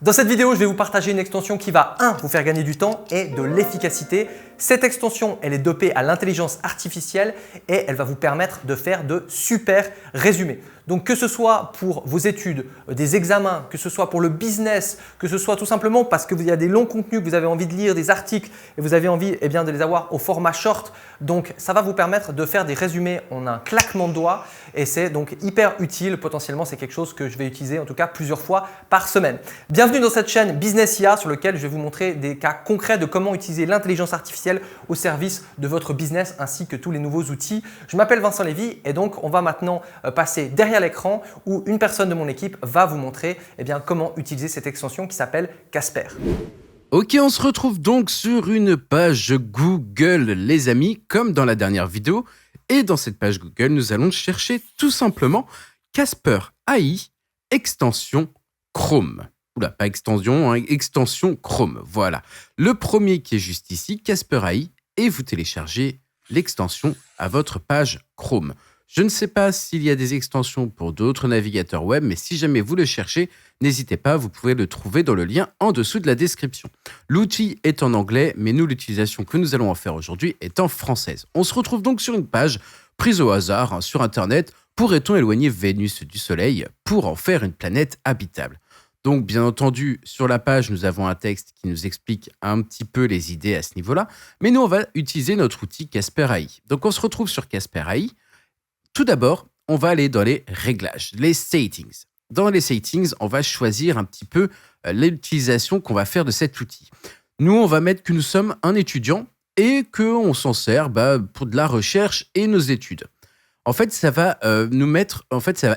Dans cette vidéo, je vais vous partager une extension qui va vous faire gagner du temps et de l'efficacité. Cette extension, elle est dopée à l'intelligence artificielle et elle va vous permettre de faire de super résumés. Donc que ce soit pour vos études, des examens, que ce soit pour le business, que ce soit tout simplement parce que vous avez des longs contenus, que vous avez envie de lire des articles et vous avez envie de les avoir au format short. Donc ça va vous permettre de faire des résumés en un claquement de doigts et c'est donc hyper utile. Potentiellement, c'est quelque chose que je vais utiliser en tout cas plusieurs fois par semaine. Bienvenue dans cette chaîne Business IA sur laquelle je vais vous montrer des cas concrets de comment utiliser l'intelligence artificielle au service de votre business ainsi que tous les nouveaux outils. Je m'appelle Vincent Lévy et donc on va maintenant passer derrière l'écran où une personne de mon équipe va vous montrer comment utiliser cette extension qui s'appelle Casper. Ok, on se retrouve donc sur une page Google, les amis, comme dans la dernière vidéo. Et dans cette page Google, nous allons chercher tout simplement Casper AI extension Chrome. Oula, pas extension, extension Chrome, voilà. Le premier qui est juste ici, Casper AI, et vous téléchargez l'extension à votre page Chrome. Je ne sais pas s'il y a des extensions pour d'autres navigateurs web, mais si jamais vous le cherchez, n'hésitez pas, vous pouvez le trouver dans le lien en dessous de la description. L'outil est en anglais, mais nous, l'utilisation que nous allons en faire aujourd'hui est en française. On se retrouve donc sur une page prise au hasard sur Internet. Pourrait-on éloigner Vénus du Soleil pour en faire une planète habitable ? Donc, bien entendu, sur la page, nous avons un texte qui nous explique un petit peu les idées à ce niveau-là, mais nous, on va utiliser notre outil Casper AI. Donc, on se retrouve sur Casper AI. Tout d'abord, on va aller dans les réglages, les settings. Dans les settings, on va choisir un petit peu l'utilisation qu'on va faire de cet outil. Nous, on va mettre que nous sommes un étudiant et qu'on s'en sert pour de la recherche et nos études. En fait, ça va ça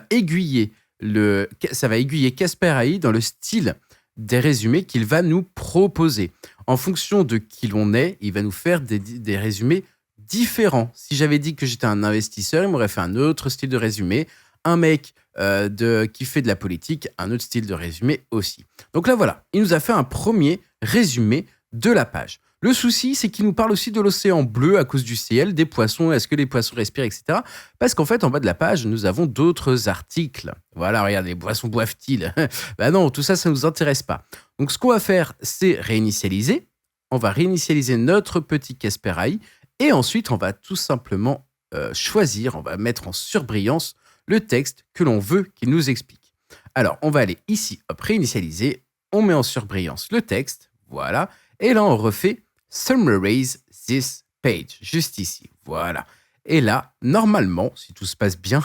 va aiguiller Casper AI dans le style des résumés qu'il va nous proposer. En fonction de qui l'on est, il va nous faire des résumés différents. Si j'avais dit que j'étais un investisseur, il m'aurait fait un autre style de résumé. Un mec qui fait de la politique, un autre style de résumé aussi. Donc là, voilà, il nous a fait un premier résumé de la page. Le souci, c'est qu'il nous parle aussi de l'océan bleu à cause du ciel, des poissons, est-ce que les poissons respirent, etc. Parce qu'en fait, en bas de la page, nous avons d'autres articles. Voilà, regarde, les poissons boivent-ils ? Non, tout ça, ça ne nous intéresse pas. Donc, ce qu'on va faire, c'est réinitialiser. On va réinitialiser notre petit Casper AI. Et ensuite, on va tout simplement choisir, on va mettre en surbrillance le texte que l'on veut qu'il nous explique. Alors, on va aller ici, réinitialiser, on met en surbrillance le texte, voilà, et là, on refait « Summarize this page », juste ici, voilà. Et là, normalement, si tout se passe bien,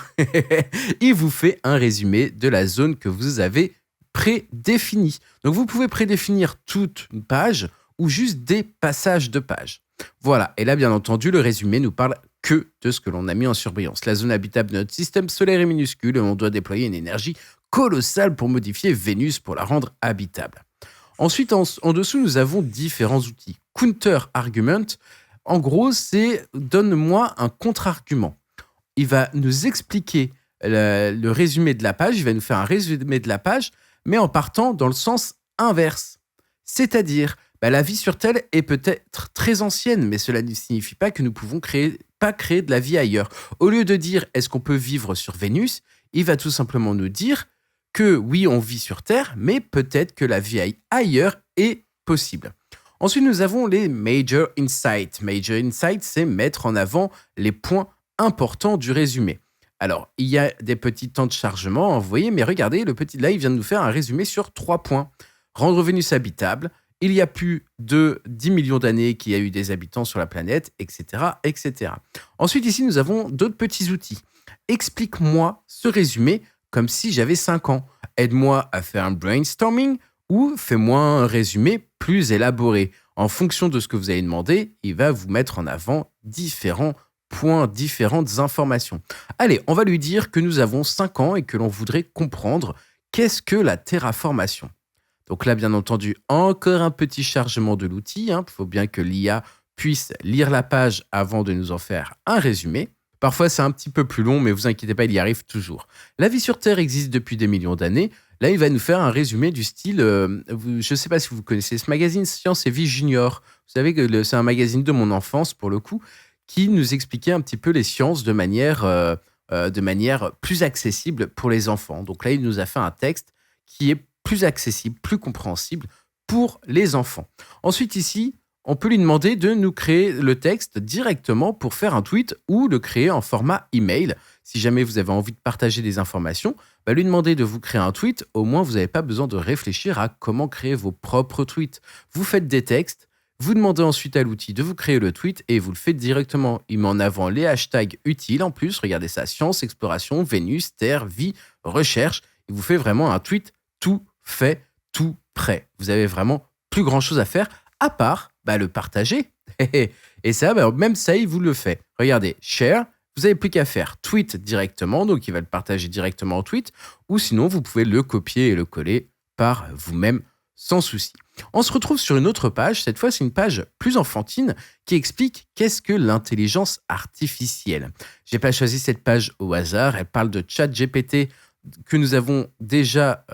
il vous fait un résumé de la zone que vous avez prédéfinie. Donc, vous pouvez prédéfinir toute une page ou juste des passages de page. Voilà, et là, bien entendu, le résumé nous parle que de ce que l'on a mis en surbrillance. La zone habitable de notre système solaire est minuscule et on doit déployer une énergie colossale pour modifier Vénus pour la rendre habitable. Ensuite, en dessous, nous avons différents outils. Counter Argument, en gros, c'est « donne-moi un contre-argument ». Il va nous expliquer le résumé de la page, il va nous faire un résumé de la page, mais en partant dans le sens inverse. C'est-à-dire, la vie sur Terre est peut-être très ancienne, mais cela ne signifie pas que nous pouvons pas créer de la vie ailleurs. Au lieu de dire « est-ce qu'on peut vivre sur Vénus ?», il va tout simplement nous dire que oui, on vit sur Terre, mais peut-être que la vie ailleurs est possible. Ensuite, nous avons les Major Insights. Major Insights, c'est mettre en avant les points importants du résumé. Alors, il y a des petits temps de chargement, vous voyez, mais regardez, le petit là, il vient de nous faire un résumé sur 3 points. Rendre Vénus habitable, il y a plus de 10 millions d'années qu'il y a eu des habitants sur la planète, etc., etc. Ensuite, ici, nous avons d'autres petits outils. Explique-moi ce résumé comme si j'avais 5 ans. Aide-moi à faire un brainstorming ou fais-moi un résumé plus élaboré. En fonction de ce que vous avez demandé, il va vous mettre en avant différents points, différentes informations. Allez, on va lui dire que nous avons 5 ans et que l'on voudrait comprendre qu'est-ce que la terraformation. Donc là, bien entendu, encore un petit chargement de l'outil. Il faut bien que l'IA puisse lire la page avant de nous en faire un résumé. Parfois, c'est un petit peu plus long, mais vous inquiétez pas, il y arrive toujours. La vie sur Terre existe depuis des millions d'années. Là, il va nous faire un résumé du style... je ne sais pas si vous connaissez ce magazine, Science et Vie Junior. Vous savez que c'est un magazine de mon enfance, pour le coup, qui nous expliquait un petit peu les sciences de manière plus accessible pour les enfants. Donc là, il nous a fait un texte qui est plus accessible, plus compréhensible pour les enfants. Ensuite ici, on peut lui demander de nous créer le texte directement pour faire un tweet ou le créer en format email. Si jamais vous avez envie de partager des informations, lui demander de vous créer un tweet, au moins vous n'avez pas besoin de réfléchir à comment créer vos propres tweets. Vous faites des textes, vous demandez ensuite à l'outil de vous créer le tweet et vous le faites directement. Il met en avant les hashtags utiles en plus, regardez ça, science, exploration, Vénus, Terre, vie, recherche. Il vous fait vraiment un tweet tout fait, tout prêt. Vous avez vraiment plus grand chose à faire à part le partager. Et ça, même ça, il vous le fait. Regardez, share, vous n'avez plus qu'à faire tweet directement, donc il va le partager directement en tweet, ou sinon vous pouvez le copier et le coller par vous-même sans souci. On se retrouve sur une autre page, cette fois c'est une page plus enfantine qui explique qu'est-ce que l'intelligence artificielle. J'ai pas choisi cette page au hasard, elle parle de ChatGPT que nous avons déjà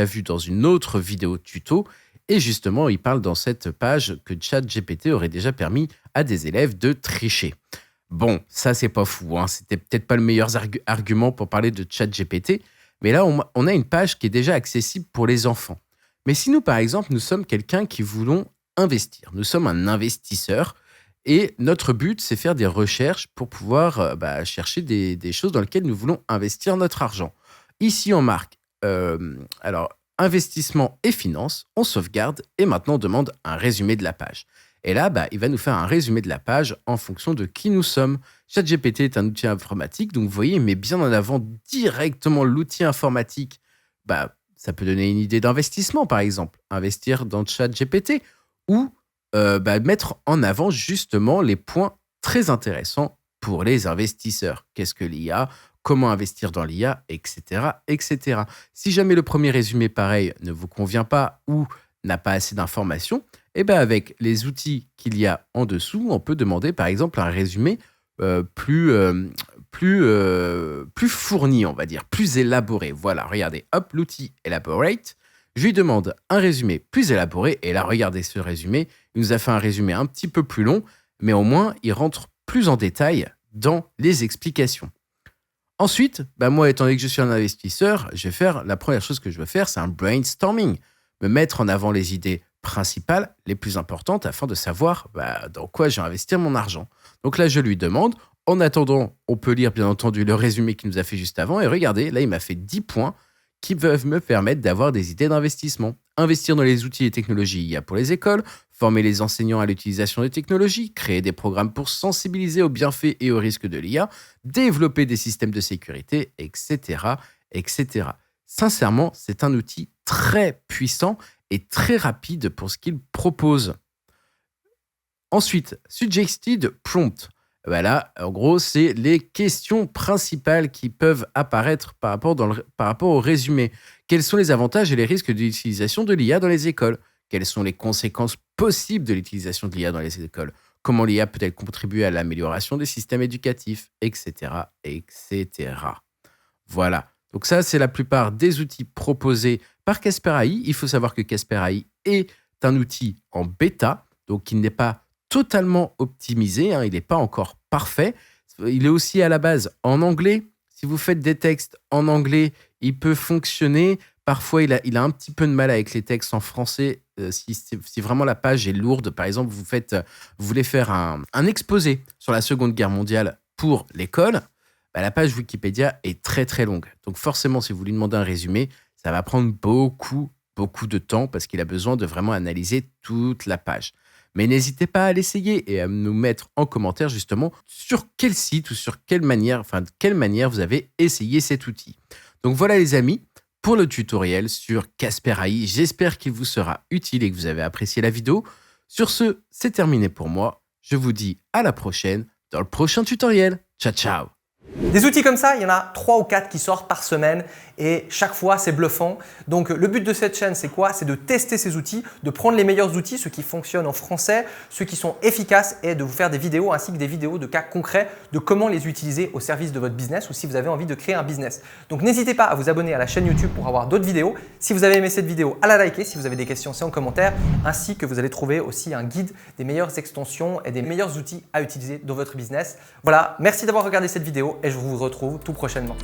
vu dans une autre vidéo tuto. Et justement, il parle dans cette page que ChatGPT aurait déjà permis à des élèves de tricher. Bon, ça, c'est pas fou. C'était peut-être pas le meilleur argument pour parler de ChatGPT. Mais là, on a une page qui est déjà accessible pour les enfants. Mais si nous, par exemple, nous sommes quelqu'un qui voulons investir, nous sommes un investisseur et notre but, c'est faire des recherches pour pouvoir chercher des choses dans lesquelles nous voulons investir notre argent. Ici, on marque investissement et finances, on sauvegarde et maintenant on demande un résumé de la page. Et là, il va nous faire un résumé de la page en fonction de qui nous sommes. ChatGPT est un outil informatique, donc vous voyez, il met bien en avant directement l'outil informatique. Ça peut donner une idée d'investissement, par exemple, investir dans ChatGPT ou mettre en avant justement les points très intéressants pour les investisseurs. Qu'est-ce que l'IA ? Comment investir dans l'IA, etc., etc. Si jamais le premier résumé, pareil, ne vous convient pas ou n'a pas assez d'informations, avec les outils qu'il y a en dessous, on peut demander, par exemple, un résumé plus fourni, on va dire, plus élaboré. Voilà, regardez, hop, l'outil Elaborate. Je lui demande un résumé plus élaboré, et là, regardez ce résumé. Il nous a fait un résumé un petit peu plus long, mais au moins, il rentre plus en détail dans les explications. Ensuite, moi, étant donné que je suis un investisseur, la première chose que je veux faire, c'est un brainstorming. Me mettre en avant les idées principales, les plus importantes, afin de savoir dans quoi je vais investir mon argent. Donc là, je lui demande. En attendant, on peut lire, bien entendu, le résumé qu'il nous a fait juste avant. Et regardez, là, il m'a fait 10 points qui peuvent me permettre d'avoir des idées d'investissement. Investir dans les outils et technologies IA pour les écoles, former les enseignants à l'utilisation des technologies, créer des programmes pour sensibiliser aux bienfaits et aux risques de l'IA, développer des systèmes de sécurité, etc., etc. Sincèrement, c'est un outil très puissant et très rapide pour ce qu'il propose. Ensuite, Suggested Prompt. Là, en gros, c'est les questions principales qui peuvent apparaître par rapport au résumé. Quels sont les avantages et les risques de l'utilisation de l'IA dans les écoles ? Quelles sont les conséquences possibles de l'utilisation de l'IA dans les écoles ? Comment l'IA peut-elle contribuer à l'amélioration des systèmes éducatifs, etc., etc. Voilà. Donc ça, c'est la plupart des outils proposés par Casper AI. Il faut savoir que Casper AI est un outil en bêta, donc il n'est pas totalement optimisé, il n'est pas encore parfait. Il est aussi à la base en anglais. Si vous faites des textes en anglais, il peut fonctionner. Parfois, il a un petit peu de mal avec les textes en français. Si vraiment la page est lourde, par exemple, vous voulez faire un exposé sur la Seconde Guerre mondiale pour l'école, la page Wikipédia est très très longue. Donc forcément, si vous lui demandez un résumé, ça va prendre beaucoup de temps parce qu'il a besoin de vraiment analyser toute la page. Mais n'hésitez pas à l'essayer et à nous mettre en commentaire justement sur quel site ou de quelle manière vous avez essayé cet outil. Donc voilà les amis, pour le tutoriel sur Casper AI. J'espère qu'il vous sera utile et que vous avez apprécié la vidéo. Sur ce, c'est terminé pour moi. Je vous dis à la prochaine dans le prochain tutoriel. Ciao, ciao! Des outils comme ça, il y en a 3 ou 4 qui sortent par semaine et chaque fois c'est bluffant. Donc le but de cette chaîne c'est quoi? C'est de tester ces outils, de prendre les meilleurs outils, ceux qui fonctionnent en français, ceux qui sont efficaces et de vous faire des vidéos ainsi que des vidéos de cas concrets de comment les utiliser au service de votre business ou si vous avez envie de créer un business. Donc n'hésitez pas à vous abonner à la chaîne YouTube pour avoir d'autres vidéos. Si vous avez aimé cette vidéo, à la liker. Si vous avez des questions, c'est en commentaire. Ainsi que vous allez trouver aussi un guide des meilleures extensions et des meilleurs outils à utiliser dans votre business. Voilà, merci d'avoir regardé cette vidéo et je vous retrouve tout prochainement.